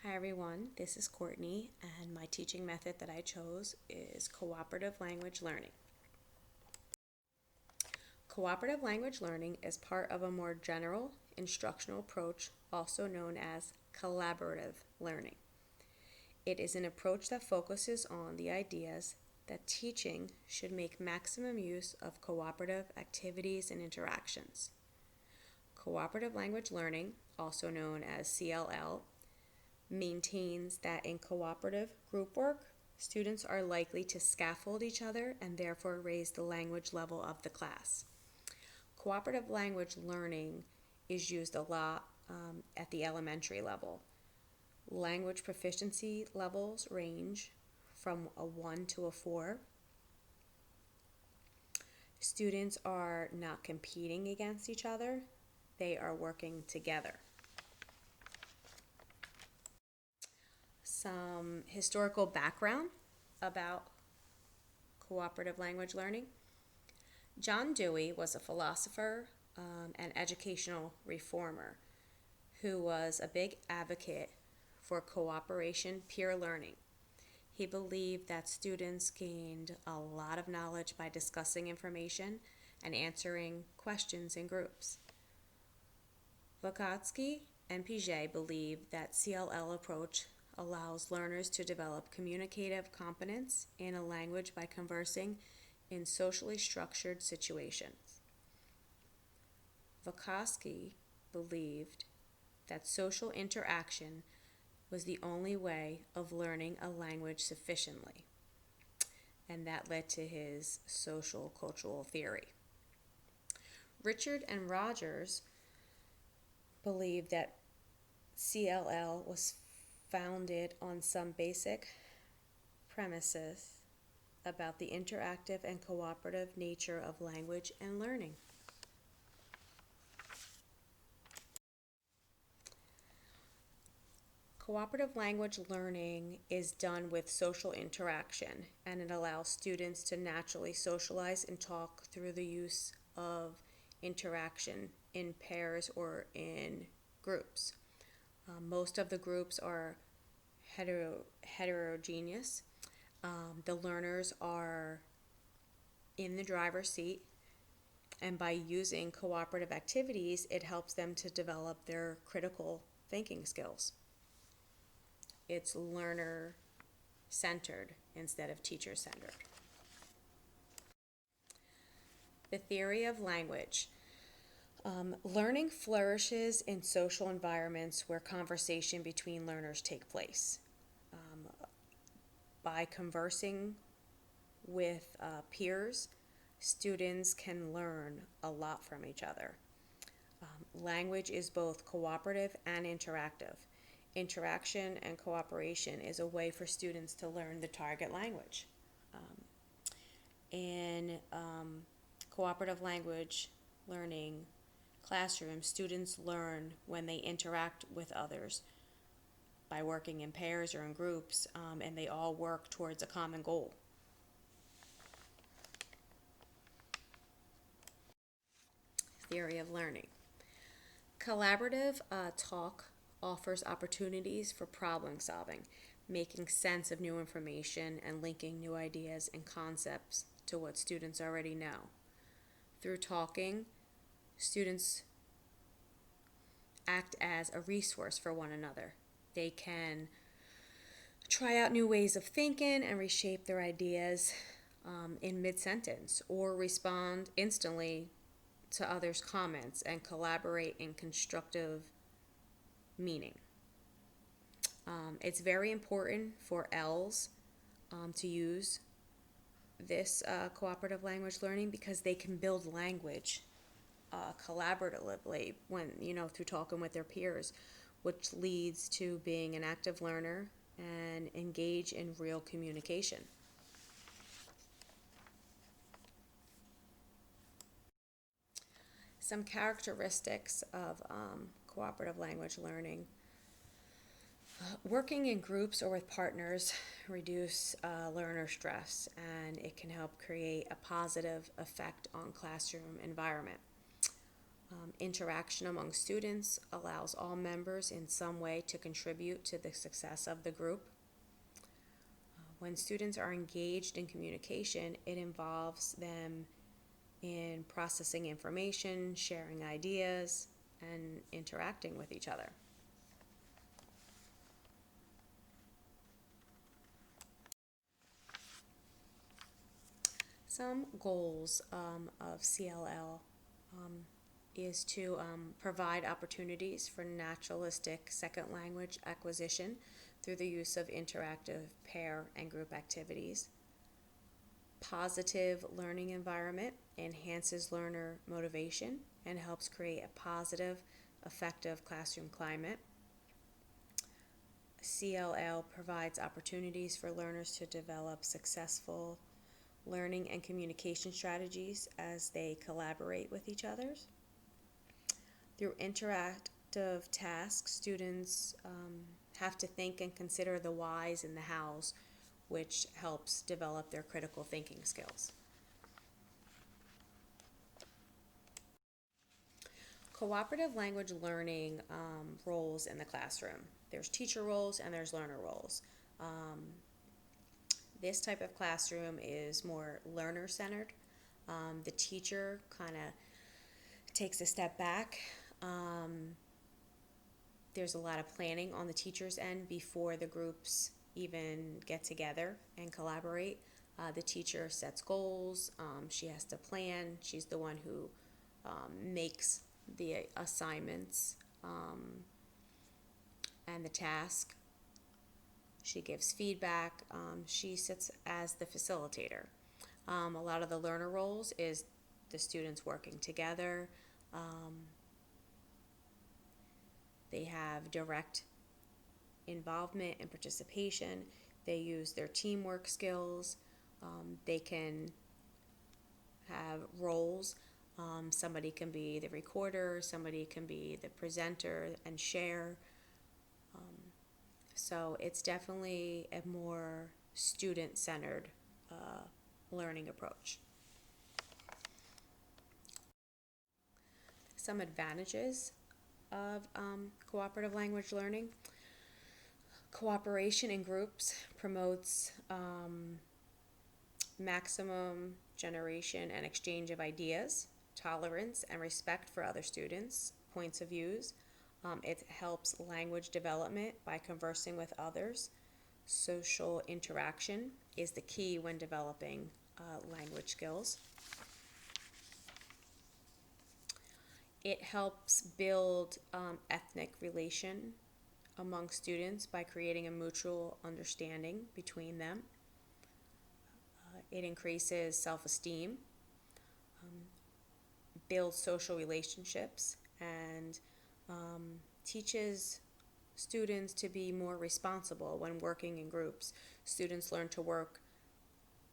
Hi everyone, this is Courtney, and my teaching method that I chose is cooperative language learning. Cooperative language learning is part of a more general instructional approach, also known as collaborative learning. It is an approach that focuses on the ideas that teaching should make maximum use of cooperative activities and interactions. Cooperative language learning, also known as CLL, maintains that in cooperative group work, students are likely to scaffold each other and therefore raise the language level of the class. Cooperative language learning is used a lot at the elementary level. Language proficiency levels range from a 1 to a 4. Students are not competing against each other, they are working together. Some historical background about cooperative language learning. John Dewey was a philosopher and educational reformer who was a big advocate for cooperation peer learning. He believed that students gained a lot of knowledge by discussing information and answering questions in groups. Vygotsky and Piaget believed that CLL approach allows learners to develop communicative competence in a language by conversing in socially structured situations. Vygotsky believed that social interaction was the only way of learning a language sufficiently, and that led to his social cultural theory. Richard and Rogers believed that CLL was founded on some basic premises about the interactive and cooperative nature of language and learning. Cooperative language learning is done with social interaction, and it allows students to naturally socialize and talk through the use of interaction in pairs or in groups. Most of the groups are heterogeneous. The learners are in the driver's seat, and by using cooperative activities, it helps them to develop their critical thinking skills. It's learner-centered instead of teacher-centered. The theory of language. Learning flourishes in social environments where conversation between learners take place. By conversing with peers, students can learn a lot from each other. Language is both cooperative and interactive. Interaction and cooperation is a way for students to learn the target language. In cooperative language learning classrooms, students learn when they interact with others by working in pairs or in groups, and they all work towards a common goal. Theory of learning. Collaborative talk offers opportunities for problem solving, making sense of new information and linking new ideas and concepts to what students already know. Through talking, students act as a resource for one another. They can try out new ways of thinking and reshape their ideas in mid-sentence, or respond instantly to others' comments and collaborate in constructive meaning. It's very important for L's to use this cooperative language learning because they can build language collaboratively through talking with their peers, which leads to being an active learner and engage in real communication. Some characteristics of cooperative language learning. Working in groups or with partners reduce learner stress, and it can help create a positive effect on classroom environment. Interaction among students allows all members in some way to contribute to the success of the group. When students are engaged in communication, it involves them in processing information, sharing ideas, and interacting with each other. Some goals of CLL is to provide opportunities for naturalistic second language acquisition through the use of interactive pair and group activities. Positive learning environment enhances learner motivation and helps create a positive, effective classroom climate. CLL provides opportunities for learners to develop successful learning and communication strategies as they collaborate with each other. Through interactive tasks, students have to think and consider the whys and the hows, which helps develop their critical thinking skills. Cooperative language learning roles in the classroom. There's teacher roles and there's learner roles. This type of classroom is more learner-centered. The teacher kind of takes a step back. There's a lot of planning on the teacher's end before the groups even get together and collaborate. The teacher sets goals. She has to plan. She's the one who makes the assignments and the task. She gives feedback. She sits as the facilitator. A lot of the learner roles is the students working together. They have direct involvement and participation. They use their teamwork skills. They can have roles. Somebody can be the recorder, somebody can be the presenter and share. So it's definitely a more student-centered learning approach. Some advantages of cooperative language learning. Cooperation in groups promotes maximum generation and exchange of ideas, tolerance and respect for other students' points of views. It helps language development by conversing with others. Social interaction is the key when developing language skills. It helps build ethnic relation among students by creating a mutual understanding between them. It increases self-esteem, builds social relationships, and teaches students to be more responsible when working in groups. Students learn to work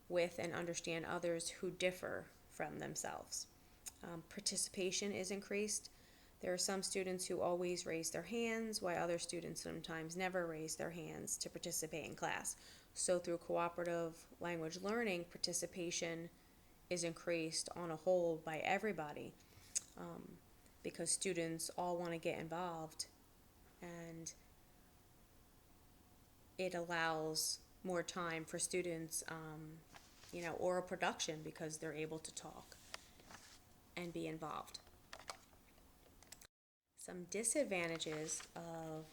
with and understand others who differ from themselves. Participation is increased. There are some students who always raise their hands, while other students sometimes never raise their hands to participate in class. So through cooperative language learning, participation is increased on a whole by everybody, because students all want to get involved, and it allows more time for students, oral production, because they're able to talk and be involved. Some disadvantages of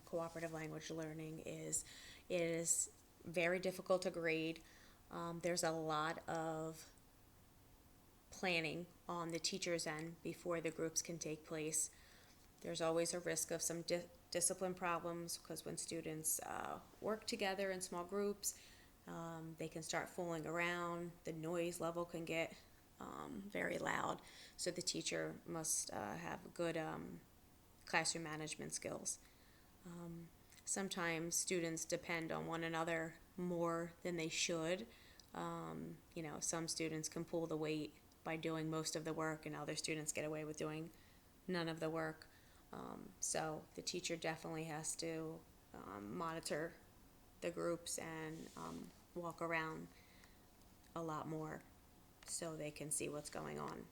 cooperative language learning is it is very difficult to grade. There's a lot of planning on the teacher's end before the groups can take place. There's always a risk of some discipline problems, because when students work together in small groups, they can start fooling around. The noise level can get very loud, so the teacher must have good classroom management skills. Sometimes students depend on one another more than they should. Some students can pull the weight by doing most of the work, and other students get away with doing none of the work. So the teacher definitely has to monitor the groups and walk around a lot more so they can see what's going on.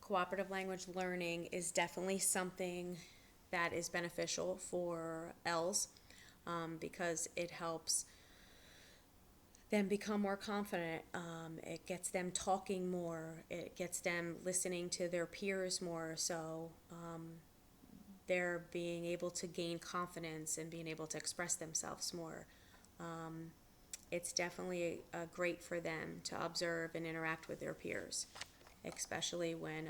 Cooperative language learning is definitely something that is beneficial for ELs, because it helps them become more confident. It gets them talking more. It gets them listening to their peers more. So they're being able to gain confidence and being able to express themselves more. It's definitely great for them to observe and interact with their peers, especially when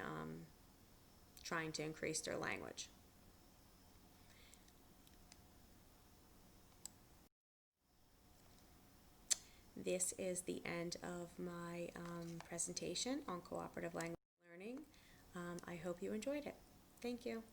trying to increase their language. This is the end of my presentation on cooperative language learning. I hope you enjoyed it. Thank you.